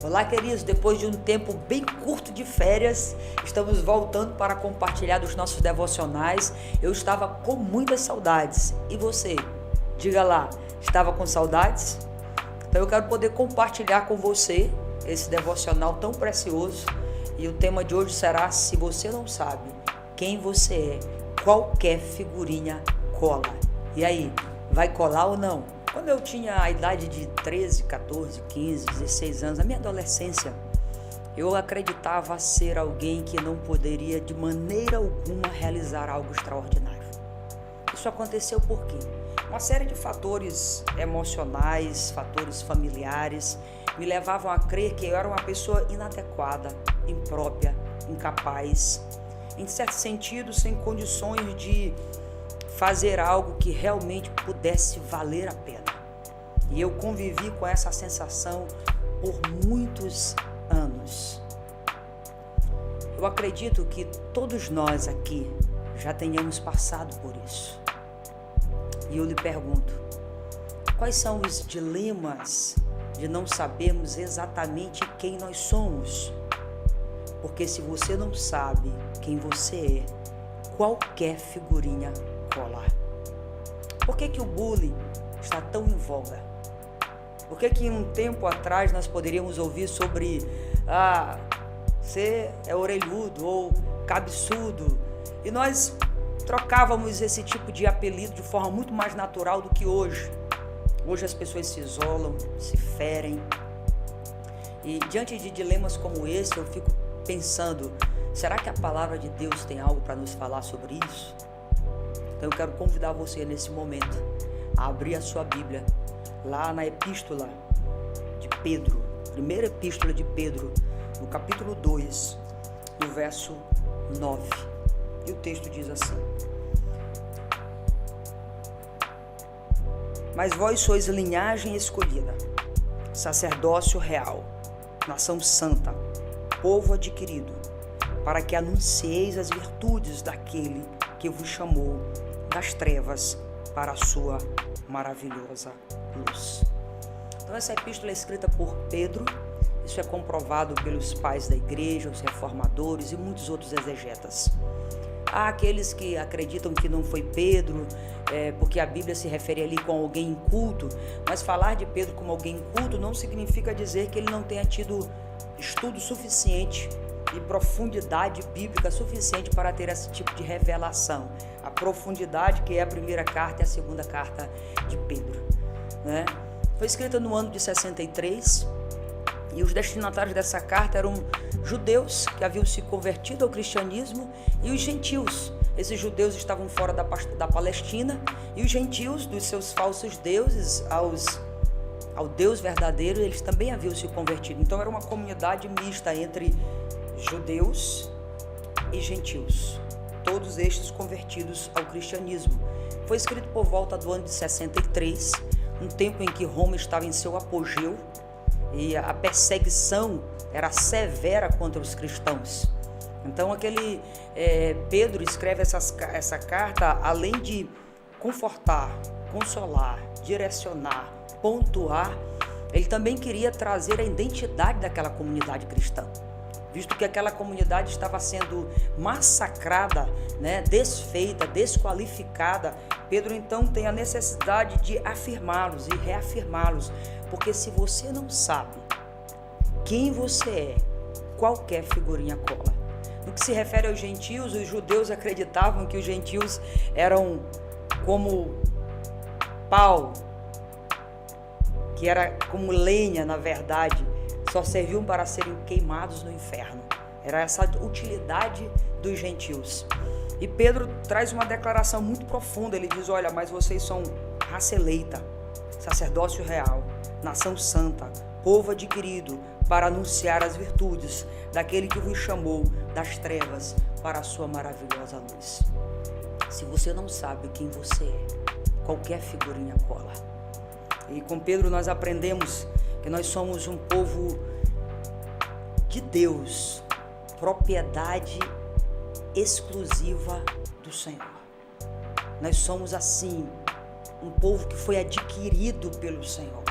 Olá, queridos, depois de um tempo bem curto de férias, estamos voltando para compartilhar dos nossos devocionais. Eu estava com muitas saudades. E você? Diga lá, estava com saudades? Então eu quero poder compartilhar com você esse devocional tão precioso. E o tema de hoje será: se você não sabe quem você é, qualquer figurinha cola. E aí, vai colar ou não? Quando eu tinha a idade de 13, 14, 15, 16 anos, na minha adolescência, eu acreditava ser alguém que não poderia de maneira alguma realizar algo extraordinário. Isso aconteceu por quê? Uma série de fatores emocionais, fatores familiares, me levavam a crer que eu era uma pessoa inadequada, imprópria, incapaz, em certo sentido, sem condições de fazer algo que realmente pudesse valer a pena. E eu convivi com essa sensação por muitos anos. Eu acredito que todos nós aqui já tenhamos passado por isso. E eu lhe pergunto, quais são os dilemas de não sabermos exatamente quem nós somos? Porque se você não sabe quem você é, qualquer figurinha cola. Por que o bullying está tão em voga? Por que um tempo atrás nós poderíamos ouvir sobre você é orelhudo ou cabeçudo, e nós trocávamos esse tipo de apelido de forma muito mais natural do que hoje. Hoje as pessoas se isolam, se ferem, e diante de dilemas como esse eu fico pensando, será que a palavra de Deus tem algo para nos falar sobre isso? Então eu quero convidar você nesse momento a abrir a sua Bíblia lá na epístola de Pedro, primeira epístola de Pedro, no capítulo 2, no verso 9. E o texto diz assim: mas vós sois linhagem escolhida, sacerdócio real, nação santa, povo adquirido, para que anuncieis as virtudes daquele que vos chamou das trevas para a sua maravilhosa luz. Então essa epístola é escrita por Pedro. Isso é comprovado pelos pais da igreja, os reformadores e muitos outros exegetas. Há aqueles que acreditam que não foi Pedro, porque a Bíblia se refere ali com alguém inculto, mas falar de Pedro como alguém inculto não significa dizer que ele não tenha tido estudo suficiente e profundidade bíblica suficiente para ter esse tipo de revelação. A profundidade que é a primeira carta e a segunda carta de Pedro, né? Foi escrita no ano de 63 e os destinatários dessa carta eram judeus que haviam se convertido ao cristianismo e os gentios. Esses judeus estavam fora da Palestina e os gentios, dos seus falsos deuses ao Deus verdadeiro, eles também haviam se convertido. Então era uma comunidade mista entre judeus e gentios, todos estes convertidos ao cristianismo. Foi escrito por volta do ano de 63, um tempo em que Roma estava em seu apogeu e a perseguição era severa contra os cristãos. Então Pedro escreve essa carta, além de confortar, consolar, direcionar, pontuar, ele também queria trazer a identidade daquela comunidade cristã, visto que aquela comunidade estava sendo massacrada, desfeita, desqualificada. Pedro então tem a necessidade de afirmá-los e reafirmá-los, porque se você não sabe quem você é, qualquer figurinha cola. No que se refere aos gentios, os judeus acreditavam que os gentios eram como pau, que era como lenha, na verdade, só serviam para serem queimados no inferno. Era essa utilidade dos gentios. E Pedro traz uma declaração muito profunda. Ele diz: olha, mas vocês são raça eleita, sacerdócio real, nação santa, povo adquirido, para anunciar as virtudes daquele que vos chamou das trevas para a sua maravilhosa luz. Se você não sabe quem você é, qualquer figurinha cola. E com Pedro nós aprendemos que nós somos um povo de Deus, propriedade exclusiva do Senhor. Nós somos assim, um povo que foi adquirido pelo Senhor.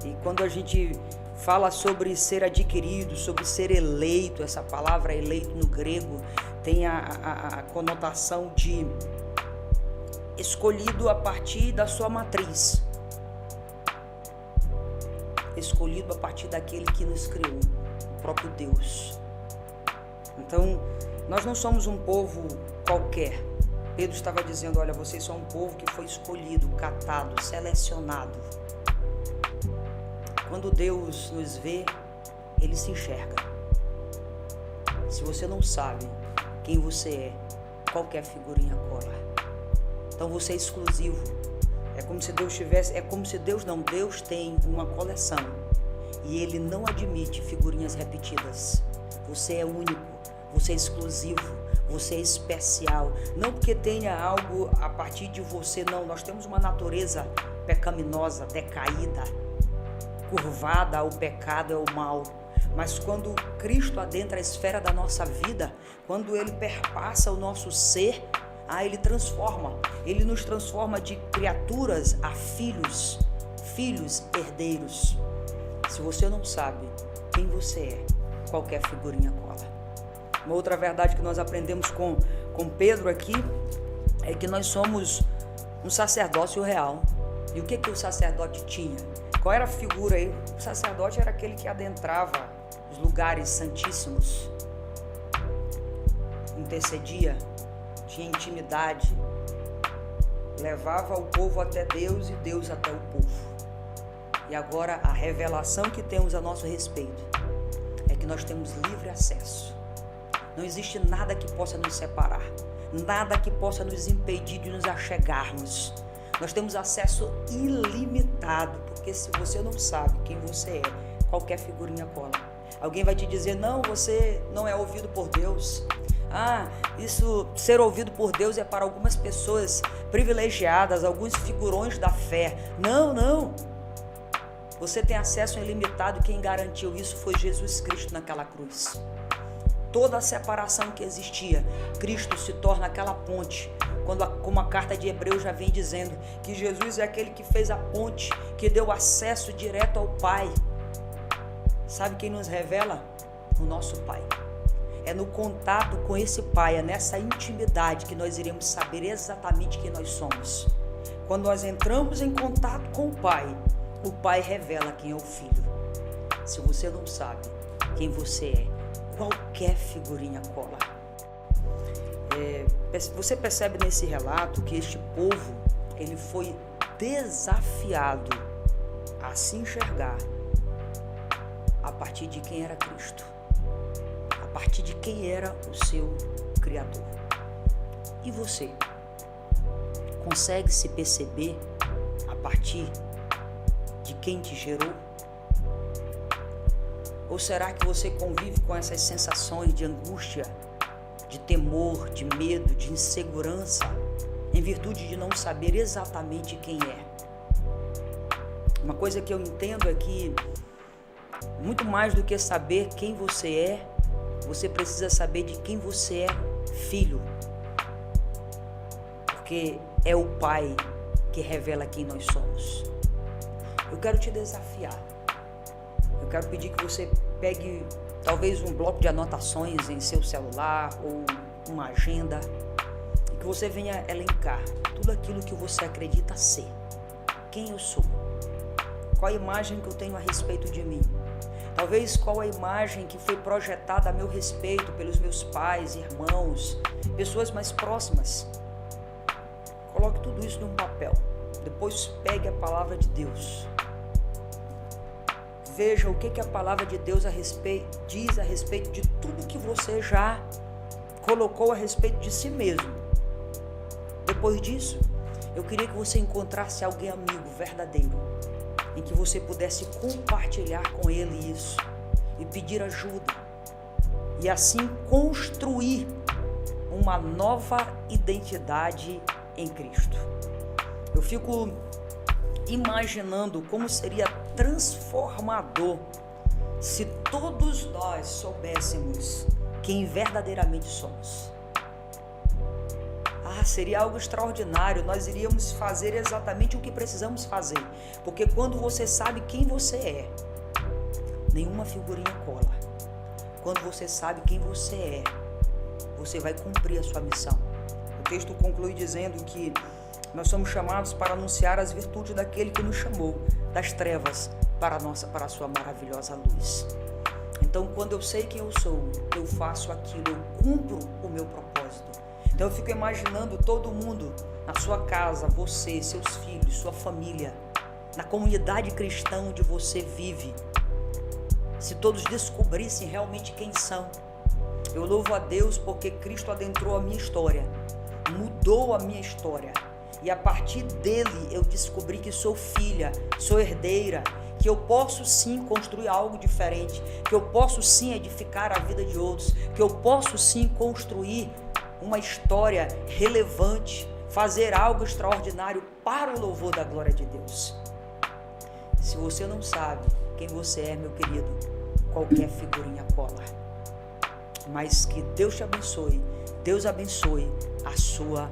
E quando a gente fala sobre ser adquirido, sobre ser eleito. Essa palavra eleito no grego tem a conotação de escolhido a partir da sua matriz. Escolhido a partir daquele que nos criou, o próprio Deus. Então, nós não somos um povo qualquer. Pedro estava dizendo, olha, vocês são um povo que foi escolhido, catado, selecionado. Quando Deus nos vê, Ele se enxerga. Se você não sabe quem você é, qualquer figurinha cola. Então você é exclusivo. É como se Deus tivesse, Deus tem uma coleção e Ele não admite figurinhas repetidas. Você é único, você é exclusivo, você é especial. Não porque tenha algo a partir de você, não. Nós temos uma natureza pecaminosa, decaída, curvada ao pecado e ao mal. Mas quando Cristo adentra a esfera da nossa vida, quando Ele perpassa o nosso ser, Ele transforma. Ele nos transforma de criaturas a filhos, filhos herdeiros. Se você não sabe quem você é, qualquer figurinha cola. Uma outra verdade que nós aprendemos com Pedro aqui é que nós somos um sacerdócio real. E o que o sacerdote tinha? Qual era a figura aí? O sacerdote era aquele que adentrava os lugares santíssimos, intercedia, tinha intimidade, levava o povo até Deus e Deus até o povo. E agora a revelação que temos a nosso respeito é que nós temos livre acesso. Não existe nada que possa nos separar, nada que possa nos impedir de nos achegarmos. Nós temos acesso ilimitado, porque se você não sabe quem você é, qualquer figurinha cola. Alguém vai te dizer, não, você não é ouvido por Deus. Isso, ser ouvido por Deus é para algumas pessoas privilegiadas, alguns figurões da fé. Não. Você tem acesso ilimitado, quem garantiu isso foi Jesus Cristo naquela cruz. Toda a separação que existia, Cristo se torna aquela ponte. Como a carta de Hebreus já vem dizendo, que Jesus é aquele que fez a ponte, que deu acesso direto ao Pai. Sabe quem nos revela? O nosso Pai. É no contato com esse Pai, é nessa intimidade que nós iremos saber exatamente quem nós somos. Quando nós entramos em contato com o Pai revela quem é o Filho. Se você não sabe quem você é, qualquer figurinha cola. Você percebe nesse relato que este povo, ele foi desafiado a se enxergar a partir de quem era Cristo, a partir de quem era o seu Criador. E você consegue se perceber a partir de quem te gerou? Ou será que você convive com essas sensações de angústia, de temor, de medo, de insegurança, em virtude de não saber exatamente quem é? Uma coisa que eu entendo é que, muito mais do que saber quem você é, você precisa saber de quem você é filho. Porque é o Pai que revela quem nós somos. Eu quero te desafiar. Eu quero pedir que você pegue talvez um bloco de anotações em seu celular ou uma agenda e que você venha elencar tudo aquilo que você acredita ser. Quem eu sou? Qual a imagem que eu tenho a respeito de mim? Talvez qual a imagem que foi projetada a meu respeito pelos meus pais, irmãos, pessoas mais próximas. Coloque tudo isso num papel. Depois pegue a palavra de Deus. Veja o que a palavra de Deus diz a respeito de tudo que você já colocou a respeito de si mesmo. Depois disso, eu queria que você encontrasse alguém amigo verdadeiro, em que você pudesse compartilhar com ele isso e pedir ajuda, e assim construir uma nova identidade em Cristo. Eu fico imaginando como seria transformador se todos nós soubéssemos quem verdadeiramente somos. Seria algo extraordinário. Nós iríamos fazer exatamente o que precisamos fazer, porque quando você sabe quem você é, nenhuma figurinha cola. Quando você sabe quem você é, você vai cumprir a sua missão. O texto conclui dizendo que nós somos chamados para anunciar as virtudes daquele que nos chamou das trevas para a sua maravilhosa luz. Então, quando eu sei quem eu sou, eu faço aquilo, eu cumpro o meu propósito. Então, eu fico imaginando todo mundo na sua casa, você, seus filhos, sua família, na comunidade cristã onde você vive. Se todos descobrissem realmente quem são. Eu louvo a Deus porque Cristo adentrou a minha história, mudou a minha história. E a partir dele eu descobri que sou filha, sou herdeira, que eu posso sim construir algo diferente, que eu posso sim edificar a vida de outros, que eu posso sim construir uma história relevante, fazer algo extraordinário para o louvor da glória de Deus. Se você não sabe quem você é, meu querido, qualquer figurinha cola. Mas que Deus te abençoe, Deus abençoe a sua